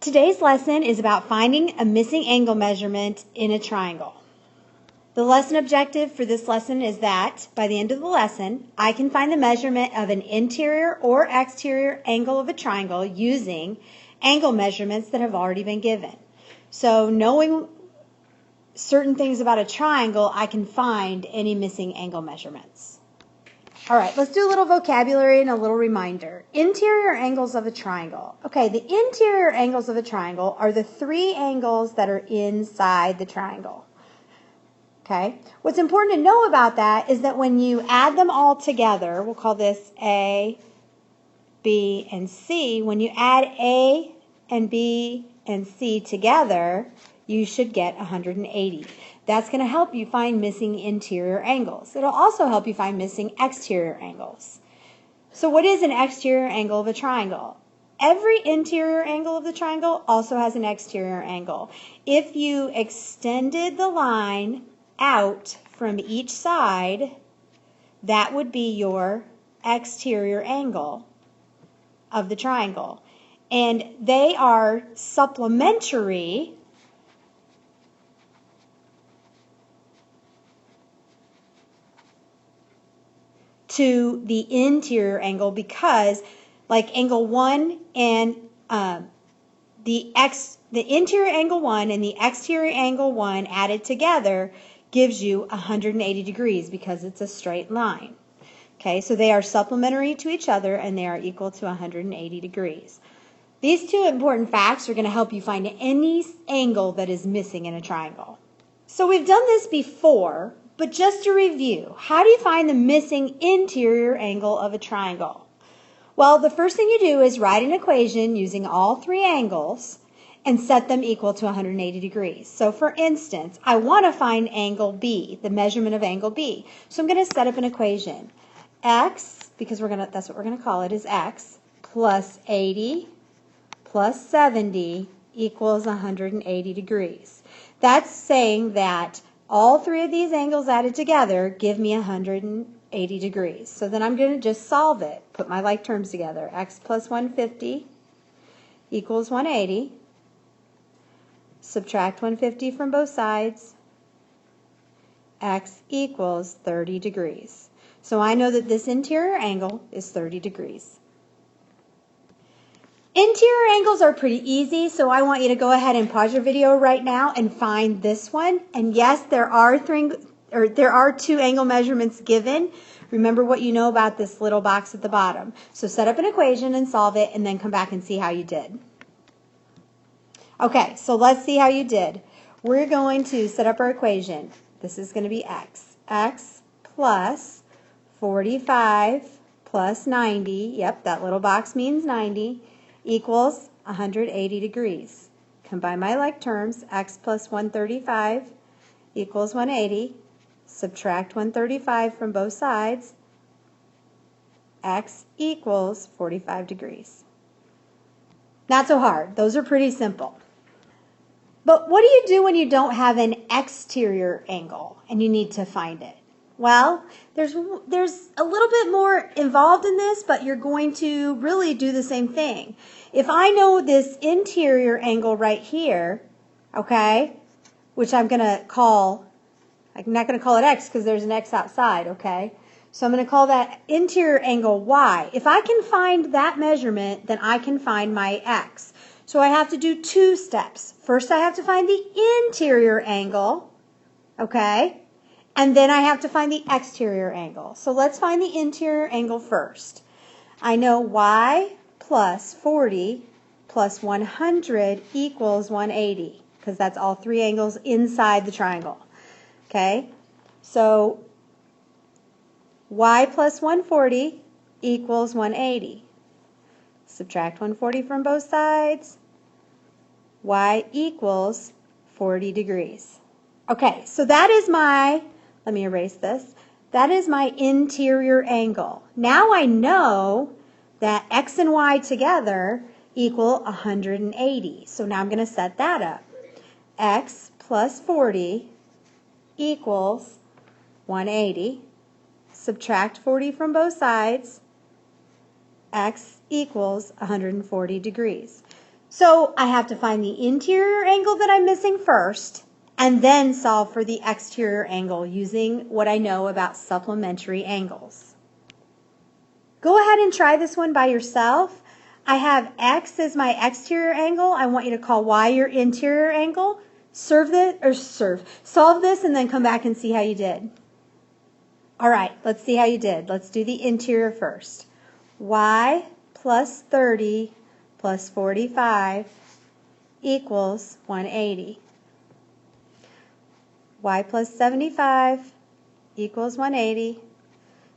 Today's lesson is about finding a missing angle measurement in a triangle. The lesson objective for this lesson is that by the end of the lesson, I can find the measurement of an interior or exterior angle of a triangle using angle measurements that have already been given. So knowing certain things about a triangle, I can find any missing angle measurements. All right, let's do a little vocabulary and a little reminder. Interior angles of a triangle. Okay, the interior angles of a triangle are the three angles that are inside the triangle. Okay, what's important to know about that is that when you add them all together, we'll call this A, B, and C. When you add A and B and C together, you should get 180. That's going to help you find missing interior angles. It'll also help you find missing exterior angles. So what is an exterior angle of a triangle? Every interior angle of the triangle also has an exterior angle. If you extended the line out from each side, that would be your exterior angle of the triangle. And they are supplementary to the interior angle because like angle 1 and the interior angle 1 and the exterior angle 1 added together gives you 180 degrees because it's a straight line. Okay, so they are supplementary to each other and they are equal to 180 degrees. These two important facts are going to help you find any angle that is missing in a triangle. So we've done this before, but just to review, how do you find the missing interior angle of a triangle? Well, the first thing you do is write an equation using all three angles and set them equal to 180 degrees. So for instance, I want to find angle B, the measurement of angle B. So I'm going to set up an equation. X, because that's what we're going to call it, is X, plus 80 plus 70 equals 180 degrees. That's saying that all three of these angles added together give me 180 degrees. So then I'm going to just solve it. Put my like terms together. X plus 150 equals 180. Subtract 150 from both sides. X equals 30 degrees. So I know that this interior angle is 30 degrees. Interior angles are pretty easy, so I want you to go ahead and pause your video right now and find this one. And yes, there are two angle measurements given. Remember what you know about this little box at the bottom. So set up an equation and solve it, and then come back and see how you did. Okay, so let's see how you did. We're going to set up our equation. This is going to be X. X plus 45 plus 90. Yep, that little box means 90. Equals 180 degrees. Combine my like terms, X plus 135 equals 180. Subtract 135 from both sides. X equals 45 degrees. Not so hard. Those are pretty simple. But what do you do when you don't have an exterior angle and you need to find it? Well, there's a little bit more involved in this, but you're going to really do the same thing. If I know this interior angle right here, okay, which I'm not going to call it X because there's an X outside, okay? So I'm going to call that interior angle Y. If I can find that measurement, then I can find my X. So I have to do two steps. First, I have to find the interior angle, okay? And then I have to find the exterior angle. So let's find the interior angle first. I know Y plus 40 plus 100 equals 180 because that's all three angles inside the triangle. Okay, so Y plus 140 equals 180. Subtract 140 from both sides. Y equals 40 degrees. Okay, so that is my, let me erase this. That is my interior angle. Now I know that X and Y together equal 180. So now I'm going to set that up. X plus 40 equals 180. Subtract 40 from both sides. X equals 140 degrees. So I have to find the interior angle that I'm missing first, and then solve for the exterior angle using what I know about supplementary angles. Go ahead and try this one by yourself. I have X as my exterior angle. I want you to call Y your interior angle. Solve this and then come back and see how you did. All right, let's see how you did. Let's do the interior first. Y plus 30 plus 45 equals 180. Y plus 75 equals 180.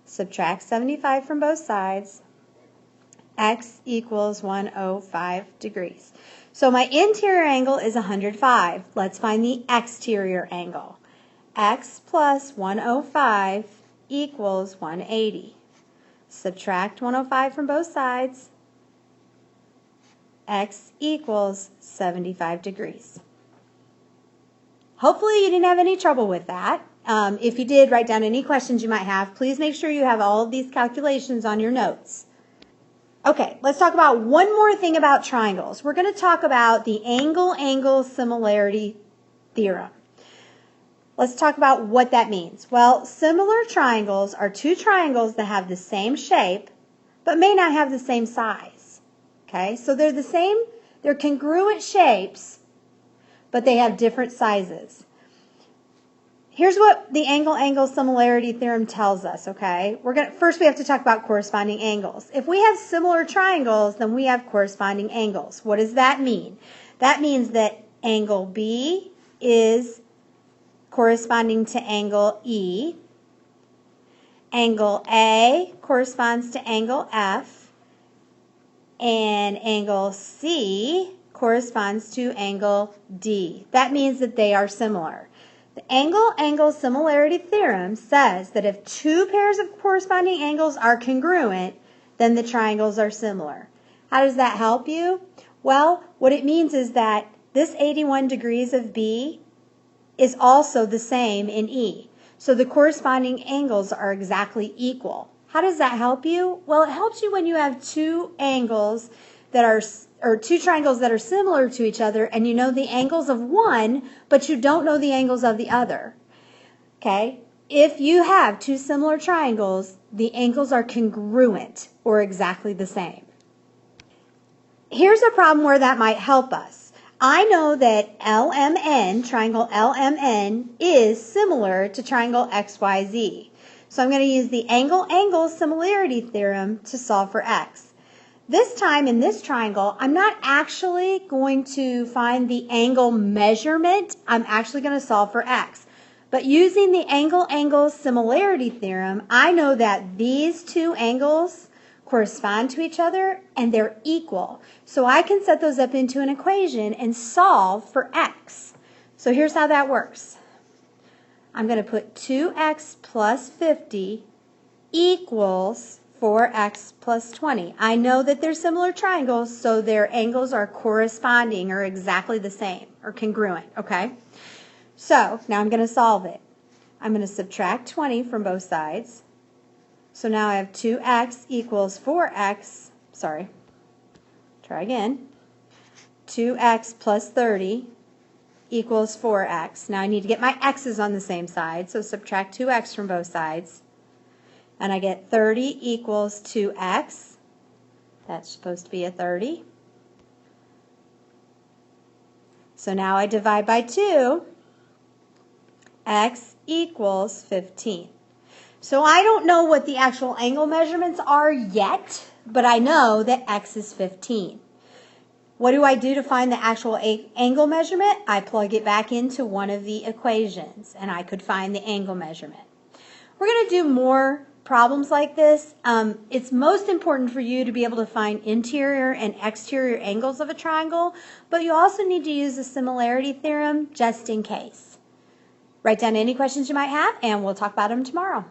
Subtract 75 from both sides. X equals 105 degrees. So my interior angle is 105. Let's find the exterior angle. X plus 105 equals 180. Subtract 105 from both sides. X equals 75 degrees. Hopefully you didn't have any trouble with that. If you did, write down any questions you might have. Please make sure you have all of these calculations on your notes. Okay, let's talk about one more thing about triangles. We're going to talk about the angle-angle similarity theorem. Let's talk about what that means. Well, similar triangles are two triangles that have the same shape, but may not have the same size. Okay, so they're the same, they're congruent shapes, but they have different sizes. Here's what the angle-angle similarity theorem tells us, okay? First we have to talk about corresponding angles. If we have similar triangles, then we have corresponding angles. What does that mean? That means that angle B is corresponding to angle E. Angle A corresponds to angle F. And angle C corresponds to angle D. That means that they are similar. The angle-angle similarity theorem says that if two pairs of corresponding angles are congruent, then the triangles are similar. How does that help you? Well, what it means is that this 81 degrees of B is also the same in E. So the corresponding angles are exactly equal. How does that help you? Well, it helps you when you have two angles that are two triangles that are similar to each other, and you know the angles of one, but you don't know the angles of the other. Okay? If you have two similar triangles, the angles are congruent or exactly the same. Here's a problem where that might help us. I know that LMN, triangle LMN, is similar to triangle XYZ. So I'm going to use the angle-angle similarity theorem to solve for X. This time in this triangle, I'm not actually going to find the angle measurement. I'm actually going to solve for X. But using the angle-angle similarity theorem, I know that these two angles correspond to each other and they're equal. So I can set those up into an equation and solve for X. So here's how that works. I'm going to put 2X plus 50 equals 4X plus 20. I know that they're similar triangles, so their angles are corresponding or exactly the same or congruent, okay? So now I'm going to solve it. I'm going to subtract 20 from both sides. So now I have 2X equals 4X, sorry, try again. 2X plus 30 equals 4X. Now I need to get my X's on the same side, so subtract 2X from both sides. And I get 30 equals 2X. That's supposed to be a 30. So now I divide by 2. X equals 15. So I don't know what the actual angle measurements are yet, but I know that X is 15. What do I do to find the actual angle measurement? I plug it back into one of the equations, and I could find the angle measurement. We're going to do more problems like this. It's most important for you to be able to find interior and exterior angles of a triangle, but you also need to use the similarity theorem just in case. Write down any questions you might have, and we'll talk about them tomorrow.